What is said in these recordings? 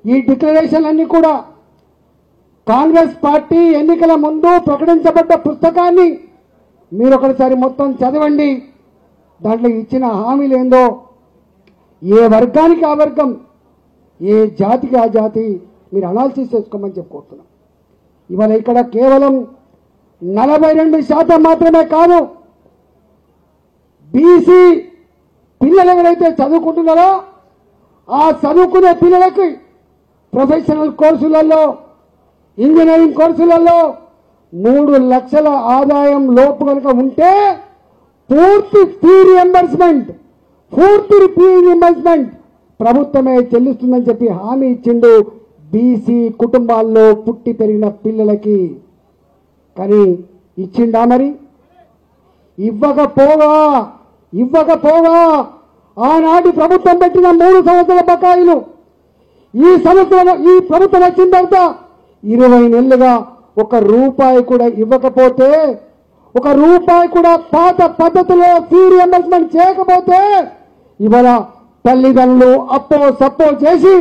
ఈ డిక్లరేషన్ అన్ని కూడా కాంగ్రెస్ పార్టీ ఎన్నికల ముందు ప్రకటించబడ్డ పుస్తకాన్ని మీరు ఒకసారి మొత్తం చదవండి. దాంట్లో ఇచ్చిన హామీలు ఏందో, ఏ వర్గానికి ఆ వర్గం, ఏ జాతికి ఆ జాతి మీరు అనాలిసిస్ చేసుకోమని చెప్పుకుంటున్నాం. ఇవాళ ఇక్కడ కేవలం 42% మాత్రమే కాదు, బీసీ పిల్లలు ఎవరైతే చదువుకుంటున్నారో ఆ చదువుకునే పిల్లలకి ప్రొఫెషనల్ కోర్సులలో, ఇంజనీరింగ్ కోర్సులలో 3 లక్షల ఆదాయం లోపు కనుక ఉంటే పూర్తి ఫీ రియంబర్స్మెంట్ ప్రభుత్వమే చెల్లిస్తుందని చెప్పి హామీ ఇచ్చిండు బీసీ కుటుంబాల్లో పుట్టి పెరిగిన పిల్లలకి. కానీ ఇచ్చిండా మరి? ఇవ్వకపోగా ఆనాటి ప్రభుత్వం పెట్టిన 3 సంవత్సరాల బకాయిలు ఈ ప్రభుత్వం వచ్చిన తర్వాత 20 నెలలుగా 1 రూపాయి కూడా ఇవ్వకపోతే, 1 రూపాయి కూడా పాత పద్ధతిలో ఫీ రియంబర్స్మెంట్ చేయకపోతే ఇవాళ తల్లిదండ్రులు అప్పో సప్పో చేసి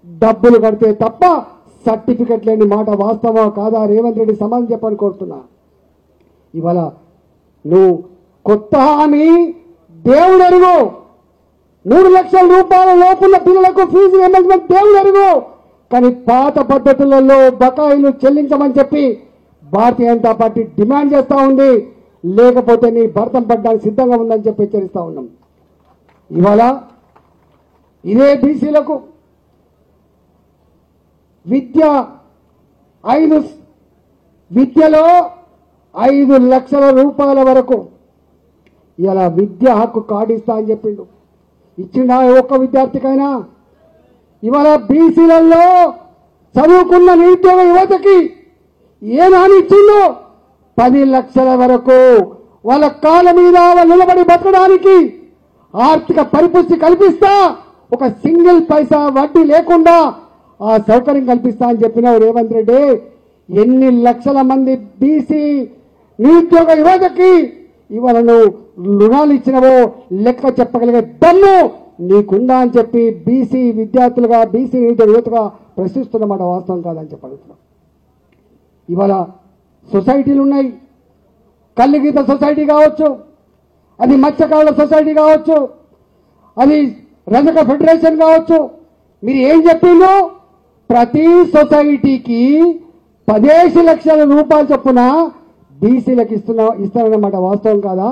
డబ్బులు కడితే తప్ప సర్టిఫికెట్ లేని మాట వాస్తవా కాదా? రేవంత్ రెడ్డి సమాధానం చెప్పని కోరుతున్నా. ఇవాళ నువ్వు కొత్త హామీ దేవుడు ఎరుగు, 3 లక్షల రూపాయల లోపున్న పిల్లలకు ఫీజు రియంబర్స్మెంట్ దేవుడు ఎరుగు. కానీ పాత పద్ధతులలో బకాయిలు చెల్లించమని చెప్పి భారతీయ జనతా పార్టీ డిమాండ్ చేస్తూ ఉంది. లేకపోతే నీ భర్తం పడ్డానికి సిద్ధంగా ఉందని చెప్పి హెచ్చరిస్తూ ఉన్నాం. ఇవాళ ఇదే బీసీలకు విద్యలో 5 లక్షల రూపాయల వరకు ఇలా విద్యా హక్కు కార్డు ఇస్తా అని చెప్పిండు. ఇచ్చిండా ఒక్క విద్యార్థికైనా? ఇవాళ బీసీలలో చదువుకున్న నిరుద్యోగ యువతకి ఏనాని ఇచ్చిండు? 10 లక్షల వరకు వాళ్ళ కాళ్ళ మీద వాళ్ళు నిలబడి బతకడానికి ఆర్థిక పరిపుష్టి కల్పిస్తా, ఒక సింగిల్ పైసా వడ్డీ లేకుండా ఆ సౌకర్యం కల్పిస్తా అని చెప్పినావు రేవంత్ రెడ్డి. ఎన్ని లక్షల మంది బీసీ నిరుద్యోగ యువతకి ఇవాళ నువ్వు రుణాలు ఇచ్చినవో లెక్క చెప్పగలిగే దమ్ము నీకుందా అని చెప్పి బీసీ విద్యార్థులుగా, బీసీ నిరుద్యోగ యువతగా ప్రశ్నిస్తున్నమాట వాస్తవం కాదని చెప్పగలుగుతున్నాం. ఇవాళ సొసైటీలు ఉన్నాయి, కల్లుగీత సొసైటీ కావచ్చు, అది మత్స్యకారుల సొసైటీ కావచ్చు, అది రజక ఫెడరేషన్ కావచ్చు. మీరు ఏం చెప్పిండ్రు? ప్రతి సొసైటీకి 15 లక్షల రూపాయలు చొప్పున బీసీలకు ఇస్తారన్నమాట వాస్తవం కాదా?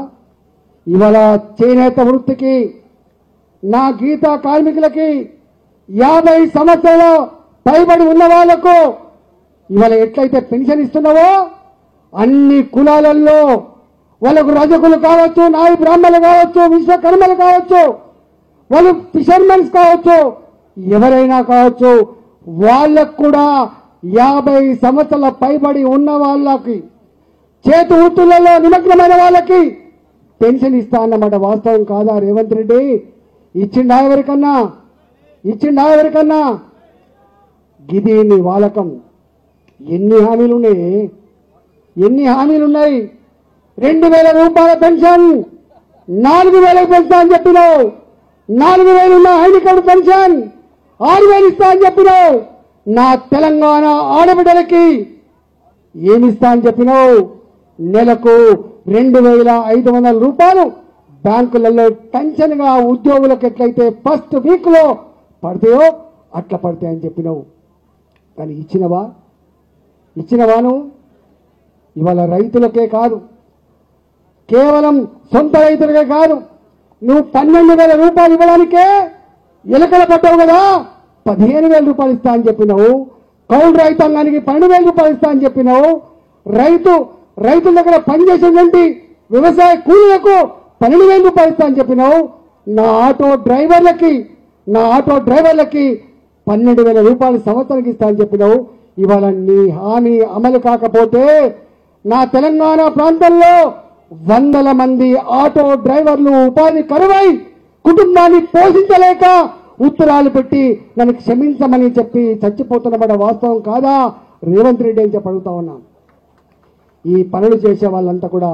ఇవాళ చేనేత వృత్తికి, నా గీత కార్మికులకి, 50 సంవత్సరాల పైబడి ఉన్న వాళ్లకు ఇవాళ ఎట్లయితే పెన్షన్ ఇస్తున్నావో అన్ని కులాలలో వాళ్ళకు రజకులు కావచ్చు, నాయి బ్రాహ్మణులు కావచ్చు, విశ్వకర్మలు కావచ్చు, వాళ్ళు ఫిషర్మెన్స్ కావచ్చు, ఎవరైనా కావచ్చు, వాళ్ళకు కూడా 50 సంవత్సరాల పైబడి ఉన్న వాళ్ళకి, చేతి వృత్తులలో నిమగ్నమైన వాళ్ళకి పెన్షన్ ఇస్తా అన్నమాట వాస్తవం కాదా రేవంత్ రెడ్డి? ఇచ్చిండా ఎవరికన్నా? గిది నీ వాలకం. ఎన్ని హామీలున్నాయి? 2000 రూపాయల పెన్షన్ 4000 పెంచుతా అని చెప్పినావు. 4000 ఉన్న ఐడి కార్డు పెన్షన్ 6000 ఇస్తా అని చెప్పినావు. నా తెలంగాణ ఆడబిడ్డలకి ఏమిస్తా అని చెప్పినావు? నెలకు 2500 రూపాయలు బ్యాంకులలో పెన్షన్ గా ఉద్యోగులకు ఎట్లయితే ఫస్ట్ వీక్ లో పడతాయో అట్లా పడతాయని చెప్పినావు. కానీ ఇచ్చినవాను? ఇవాళ రైతులకే కాదు, కేవలం సొంత రైతులకే కాదు, నువ్వు 12,000 రూపాయలు ఇవ్వడానికే ఎలకల పడ్డావు కదా. 15,000 రూపాయలు ఇస్తా అని చెప్పినావు. కౌలు రైతాంగానికి 12,000 రూపాయలు ఇస్తా అని చెప్పినావు. రైతుల దగ్గర పనిచేసేటువంటి వ్యవసాయ కూలీలకు 12,000 రూపాయలు ఇస్తా అని చెప్పినావు. నా ఆటో డ్రైవర్లకి 12,000 రూపాయలు సంవత్సరానికి ఇస్తా అని చెప్పినావు. ఇవాళ నీ హామీ అమలు కాకపోతే నా తెలంగాణ ప్రాంతంలో 100 మంది ఆటో డ్రైవర్లు ఉపాధి కరువై కుటుంబాన్ని పోషించలేక ఉత్తరాలు పెట్టి నన్ను క్షమించమని చెప్పి చచ్చిపోతున్నమాట వాస్తవం కాదా రేవంత్ రెడ్డి అని చెప్పి అడుగుతా ఉన్నాను. ఈ పనులు చేసే వాళ్ళంతా కూడా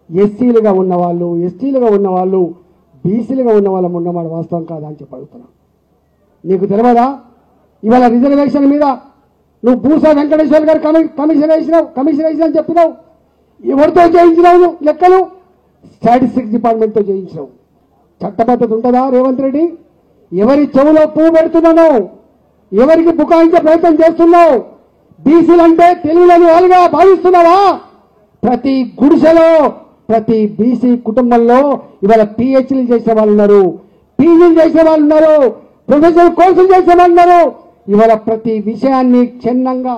ఎస్సీలుగా ఉన్నవాళ్ళు, ఎస్టీలుగా ఉన్నవాళ్ళు, బీసీలుగా ఉన్న వాళ్ళం ఉన్నమాట వాస్తవం కాదా అని చెప్పి అడుగుతున్నాం. నీకు తెలియదా ఇవాళ రిజర్వేషన్ మీద నువ్వు భూసా వెంకటేశ్వర్ గారు కమిషన్ వేసినావు చెప్పినావు. ఎవరితో చేయించినావు నువ్వు లెక్కలు? స్టాటిస్టిక్స్ డిపార్ట్మెంట్తో చేయించినావు. చట్టబద్ధత ఉంటుందా రేవంత్ రెడ్డి? ఎవరి చెవులో పువ్వు పెడుతున్నావు? ఎవరికి బుకాయించే ప్రయత్నం చేస్తున్నావు? బీసీలంటే తెలివిలేని వాళ్ళుగా భావిస్తున్నావా? ప్రతి గుడిసెలో ప్రతి బీసీ కుటుంబంలో ఇవాళ పిహెచ్డీలు చేసే వాళ్ళు ఉన్నారు, పీజీలు చేసే వాళ్ళు ఉన్నారు, ప్రొఫెషనల్ కోర్సులు చేసే వాళ్ళు ఉన్నారు. ఇవాళ ప్రతి విషయాన్ని క్షుణ్ణంగా